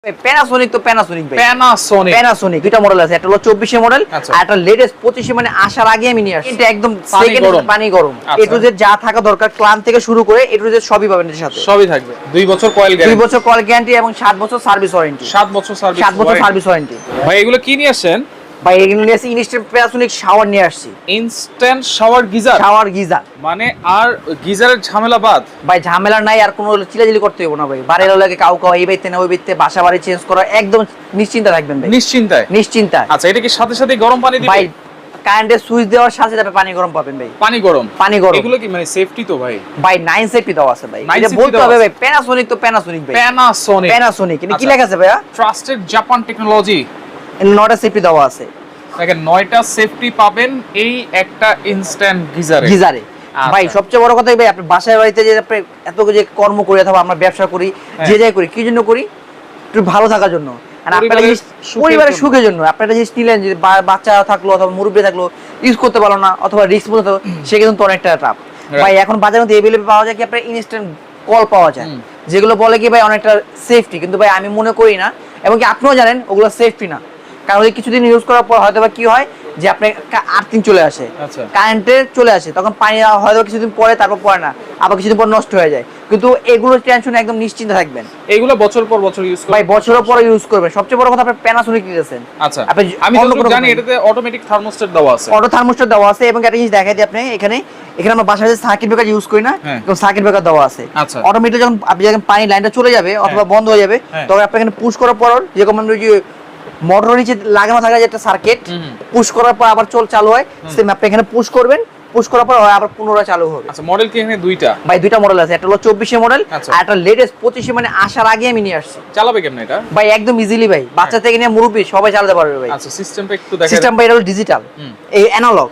Panasonic তো Panasonic ভাই Panasonic দুইটা মডেল আছে, একটা হলো 24 এর মডেল আচ্ছা। আর একটা লেটেস্ট 25 মানে আসার আগে আমি নিয়ে আসছি। এটা একদম সেকেন্ড পানি গরম, এ টু জেড যা থাকা দরকার ক্লান থেকে শুরু করে এ টু জেড সবই পাবেন এর সাথে। সবই থাকবে। 2 বছর কয়েল গ্যারান্টি, 2 বছর কয়েল গ্যারান্টি এবং 7 বছর সার্ভিস ওয়ারেন্টি। 7 বছর সার্ভিস 7 বছর সার্ভিস ওয়ারেন্টি। ভাই এগুলো কি নিয়ে আসেন? ভাই এগুলো নিয়ে আসছি ইনস্ট্যান্ট প্যানাসোনিক শাওয়ার নিয়ে আসছি। Instant shower geyser, shower geyser মানে আর গিজারের ঝামেলা বাদ ভাই, ঝামেলা নাই আর কোনো চিলাচিলি করতে হবে না ভাই। বাড়ির লাগে কাউ এই বাইতে না ওই বাইতে বাসা বাড়ি চেঞ্জ করা একদম নিশ্চিন্তা থাকবেন ভাই, নিশ্চিন্তা। আচ্ছা, এটা কি সাথে সাথে গরম পানি দিবে? ভাই কারেন্টের সুইচ দেওয়ার সাথে সাথে পানি গরম পাবেন ভাই। পানি গরম এগুলো কি মানে সেফটি তো ভাই? ভাই 9 সেফটি দাও আছে ভাই, এটা বলতে হবে ভাই। প্যানাসোনিক তো প্যানাসোনিক ভাই, প্যানাসোনিক এটা কি লেখা আছে ভাইয়া? Trusted Japan technology. 9টা সেফটি দেওয়া আছে, দেখেন 9টা সেফটি পাবেন এই একটা ইনস্ট্যান্ট গিজারে। ভাই সবচেয়ে বড় কথা ভাই, আপনি বাসায় বাড়িতে যে আপনি এত যে কর্ম করি অথবা আমরা ব্যবসা করি, যে যাই করি, কি জন্য করি? একটু ভালো থাকার জন্য, আর আপনারা পরিবারের সুখের জন্য। আপনারা জিনিস নিলেন, যে বাচ্চা থাকলো অথবা মুরব্বী থাকলো ইউজ করতে পারলো না অথবা রিস্ক মতো থাকলো, সে কিন্তু অনেকটা টাফ ভাই। এখন বাজারের মধ্যে এভেলেবল পাওয়া যায় কি আপনার ইনস্ট্যান্ট কল পাওয়া যায়, যেগুলো বলে কি ভাই অনেকটা সেফটি, কিন্তু ভাই আমি মনে করি না, এবং কি আপনিও জানেন ওগুলো সেফটি না। কারণ কিছুদিন ইউজ করার পর হয়তো বা কি হয় যে আপনার আর্থিং চলে আসে, কারেন্টে চলে আসে, তখন পানি হয়তো কিছুদিন পরে, তারপর পরে না, আবার কিছুদিন পর নষ্ট হয়ে যায়। কিন্তু এগুলো টেনশন একদম নিশ্চিন্ত থাকবেন, এগুলো বছর পর বছর ইউজ করবেন ভাই, বছরের পর ইউজ করবেন। সবচেয়ে বড় কথা আপনি প্যানাসোনিক নিতেছেন। আচ্ছা, আমি যতটুকু জানি এটাতে অটোমেটিক থার্মোস্ট্যাট দেওয়া আছে, অটো থার্মোস্ট্যাট দেওয়া আছে, এবং একটা জিনিস দেখাই দিই আপনি, এখানে আমরা বাসায় যে সার্কিট ব্রেকার ইউজ করি না, এবং সার্কিট ব্রেকার দেওয়া আছে। অটোমেটিক যখন আপনি যখন পানি লাইনটা চলে যাবে অথবা বন্ধ হয়ে যাবে, তখন আপনি এখানে পুশ করার পর যেরকম আমরা যে মোটর নিচে লাগানো থাকে যে একটা সার্কিট, পুশ করার পর আবার চালু হয়, সেম আপনি এখানে পুশ করবেন, পুশ করার পর আবার পুনরায় চালু হবে। আচ্ছা, মডেল কি এখানে দুইটা? ভাই দুইটা মডেল আছে, একটা হলো 24 এর মডেল আর একটা লেটেস্ট 25 মানে আসার আগে আমি নিয়ে আসছি। চালাবে কেমনে এটা? ভাই একদম ইজিলি ভাই, বাচ্চা থেকে নিয়ে মুরব্বি সবাই চালাতে পারবে ভাই। আচ্ছা, সিস্টেমটা একটু দেখাই। সিস্টেম ভাই এটা হলো ডিজিটাল, এই অ্যানালগ।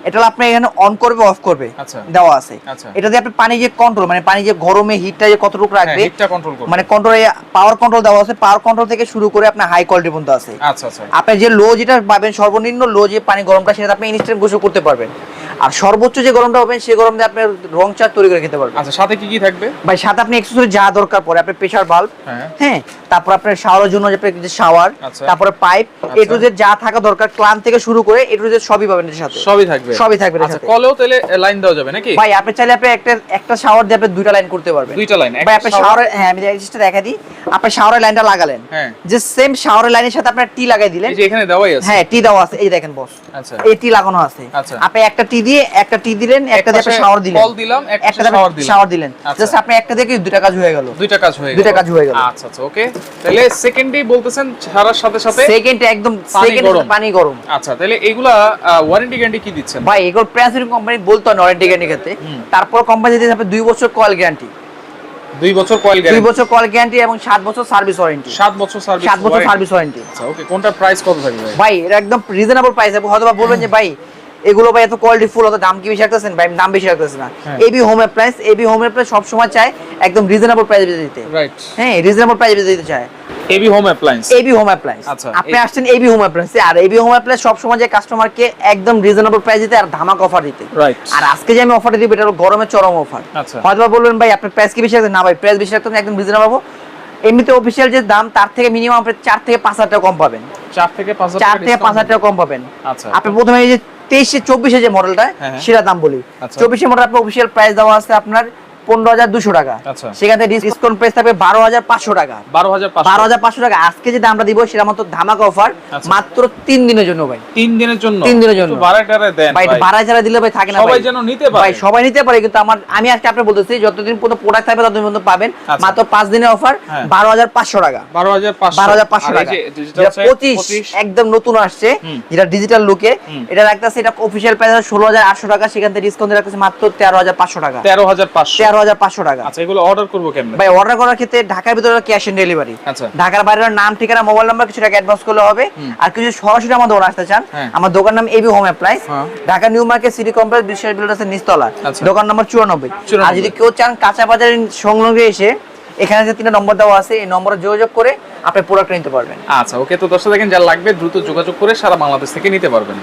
এটা হলো আপনি এখানে অন করবে অফ করবে দেওয়া আছে। এটা দিয়ে আপনি পানি যে কন্ট্রোল, মানে পানি যে গরমে হিটটা যে কতটুকু রাখবে, হিটটা কন্ট্রোল করবে, মানে কন্ট্রোলে পাওয়ার কন্ট্রোল দেওয়া আছে। পাওয়ার কন্ট্রোল থেকে শুরু করে আপনার হাই কোয়ালিটি পর্যন্ত আছে। আচ্ছা আচ্ছা, আপনি যে লো যেটা পাবেন, সর্বনিম্ন লো যে পানি গরমটা, সেটা আপনি ইনস্ট্যান্ট গোসল করতে পারবেন। আর সর্বোচ্চ যে গরমটা পাবেন, সেই গরম দিয়ে আপনি রং চা তৈরি করে খেতে পারবেন। আচ্ছা, সাথে কি কি থাকবে ভাই? সাথে আপনি অ্যাকসেসরি যা দরকার পড়ে, আপনার প্রেসার ভালভ, হ্যাঁ, তারপর আপনার শাওয়ারের জন্য যে শাওয়ার, তারপরে পাইপ, এ টু জেড যা থাকা দরকার ক্লান থেকে শুরু করে এ টু জেড সবই পাবেন এর সাথে। সবই থাকবে এর সাথে। কলেও তাহলে লাইন দেওয়া যাবে নাকি? ভাই আপনি চাইলে আপনি একটা শাওয়ার দিয়ে আপনি দুইটা লাইন করতে পারবেন। দুইটা লাইন ভাই আপনি শাওয়ারে, হ্যাঁ আমি জিনিসটা দেখাই দিই। আপনি শাওয়ারের লাইনটা লাগালেন, যে সেম শাওয়ারের লাইনের সাথে আপনার টি লাগাই দিলেন, এই যে এখানে দেওয়াই আছে। হ্যাঁ, টি দেওয়া আছে, এই দেখেন বস। আচ্ছা, এই টি লাগানো আছে। আপনি একটা টি দিয়ে একটা টি দিলেন, একটা দিয়ে আপনি শাওয়ার দিলেন, কল দিলাম, একটা শাওয়ার দিলেন, জাস্ট আপনি একটা দিয়ে দুইটা কাজ হয়ে গেল। দুইটা কাজ হয়ে গেল। আচ্ছা আচ্ছা, ওকে। তাহলে সেকেন্ডেই বলতেছেন ছাড়ার সাথে সাথে সেকেন্ড একদম পানি গরম। আচ্ছা, তাহলে এগুলা ওয়ারেন্টি গ্যারান্টি কি দিচ্ছেন? ভাই এগুলো প্যানাসোনিক কোম্পানি বলতো না ওয়ারেন্টি গ্যারান্টি ক্ষেত্রে, তারপর কোম্পানি দিতে হবে 2 বছর কয়েল গ্যারান্টি, 2 বছর কয়েল গ্যারান্টি, 2 বছর কয়েল গ্যারান্টি এবং 7 বছর সার্ভিস ওয়ারেন্টি। 7 বছর সার্ভিস ওয়ারেন্টি। আচ্ছা, ওকে। কোনটা প্রাইস কত থাকবে ভাই? ভাই এটা একদম রিজনেবল প্রাইস আছে। হয়তো বলবেন যে ভাই এগুলো ভাই এত কোয়ালিটি ফুল, অত দাম কি বেশি রাখতেছেন? ভাই দাম বেশি রাখতেছেন না। এবি হোম অ্যাপ্লায়েন্স সব সময় চায় একদম রিজনেবল প্রাইসে দিতে। রাইট, হ্যাঁ, রিজনেবল প্রাইসে দিতে চায় এবি হোম অ্যাপ্লায়েন্স। আচ্ছা, আপনি আসছেন এবি হোম অ্যাপ্লায়েন্স, আর এবি হোম অ্যাপ্লায়েন্স সব সময় যে কাস্টমারকে একদম রিজনেবল প্রাইস দিতে আর ধামাকা অফার দিতে। রাইট, আর আজকে যে আমি অফারটা দিব এটা হলো গরমের চরম অফার। হয়তো বলবেন ভাই আপনার প্রাইস কি বেশি রাখতেন? না ভাই, প্রাইস বেশি রাখতেন একদম রিজনেবল পাবো। এমনিতে অফিশিয়াল যে দাম তার থেকে মিনিমাম আপনি 4 থেকে 5 হাজার টাকা কম পাবেন। 4 থেকে 5 হাজার টাকা কম পাবেন। আচ্ছা, আপনি প্রথমে এই যে 23-24 যে মডেলটা, সেটা দাম বলি। 24 মডেল আপনার অফিশিয়াল প্রাইস দেওয়া আছে আপনার 15,200 টাকা। সেখানে ডিসকাউন্ট প্রাইস থাকবে 12,500 টাকা। 12,500 টাকা। আজকে যে দামটা দিব সেটা মাত্র ধামাকা অফার, মাত্র 3 দিনের জন্য ভাই। 3 দিনের জন্য বাড়াটারে দেন ভাই। বাড়া যারা দিলে ভাই থাকে না, সবাই যেন নিতে পারে ভাই, সবাই নিতে পারে। কিন্তু আমি আজকে আপনাকে বলতেছি যতদিন পর্যন্ত প্রোডাক্ট থাকবে ততদিন পর্যন্ত পাবেন। মাত্র 5 দিনের অফার, 12,500 টাকা। 12,500 টাকা। যেটা 25 একদম নতুন আসছে, যেটা ডিজিটাল লুকে, এটা রাখতেছে, এটা অফিশিয়াল প্রাইস 16,800 টাকা। সেখান থেকে ডিসকাউন্ট রাখতেছে মাত্র 13,500 টাকা। 13,500 টাকা। আচ্ছা, এগুলো অর্ডার করব কেমনে ভাই? অর্ডার করার ক্ষেত্রে ঢাকার ভিতরে ক্যাশ অন ডেলিভারি। আচ্ছা, ঢাকার বাইরের নাম, ঠিকানা, মোবাইল নাম্বার কিছু টাকা অ্যাডভান্স করলে হবে। আর কিছু সরাসরি আমাদের দোকানে আসতে চান, আমার দোকান নাম AB home appliance, Dhaka New Market City Complex, Biswas বিল্ডার্সের নিচতলা, দোকান নম্বর 94। আর যদি কেউ চান কাঁচা বাজারের সংলগ্ন এসে, এখানে যে 3টা নম্বর দেওয়া আছে, এই নম্বরে যোগাযোগ করে আপনি প্রোডাক্ট নিতে পারবেন। আচ্ছা, ওকে। তো দর্শক দেখেন, যা লাগবে দ্রুত যোগাযোগ করে সারা বাংলাদেশ থেকে নিতে পারবেন।